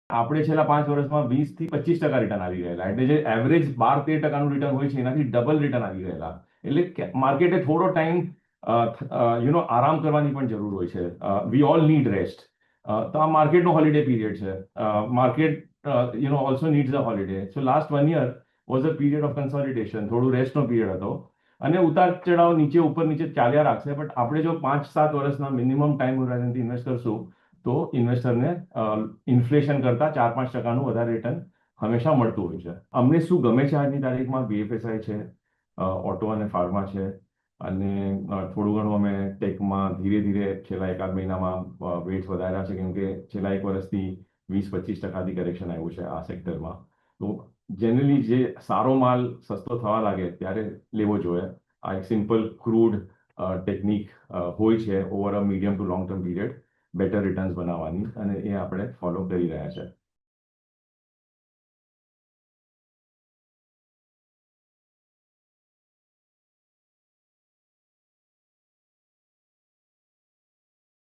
આપણે છેલ્લા 5 વર્ષમાં 20 થી 25% રિટર્ન આવી ગયેલા, એટલે જે એવરેજ 12-13% રિટર્ન હોય છે એનાથી ડબલ રિટર્ન આવી ગયેલા. એટલે માર્કેટે થોડો ટાઈમ આરામ કરવાની પણ જરૂર હોય છે. We all need rest. તો આ માર્કેટનો હોલિડે પીરિયડ છે. Market also needs a holiday. So last 1 year was a period of consolidation, થોડું રેસ્ટનો પીરિયડ હતો. અને ઉતાર ચઢાવ નીચે ઉપર નીચે ચાલ્યા રાખશે, બટ આપણે જો 5-7 વર્ષના મિનિમમ ટાઈમ હોરાઇઝનથી ઇન્વેસ્ટ કરશું તો ઇન્વેસ્ટરને ઇન્ફ્લેશન કરતાં 4-5%નું વધારે રિટર્ન હંમેશા મળતું હોય છે. અમને શું ગમે છે આજની તારીખમાં? BFSI છે, ઓટો અને ફાર્મા છે, અને થોડું ઘણું અમે ટેકમાં ધીરે ધીરે છેલ્લા એકાદ મહિનામાં વેટ્સ વધાર્યા છે, કેમ કે છેલ્લા 1 વર્ષથી 20-25%થી કરેક્શન આવ્યું છે આ સેક્ટરમાં. તો જનરલી જે સારો માલ સસ્તો થવા લાગે ત્યારે લેવો જોઈએ. આ એક સિમ્પલ ક્રૂડ ટેકનિક હોય છે over a medium to long term period better returns બનાવવાની, અને એ આપણે ફોલો કરી રહ્યા છે.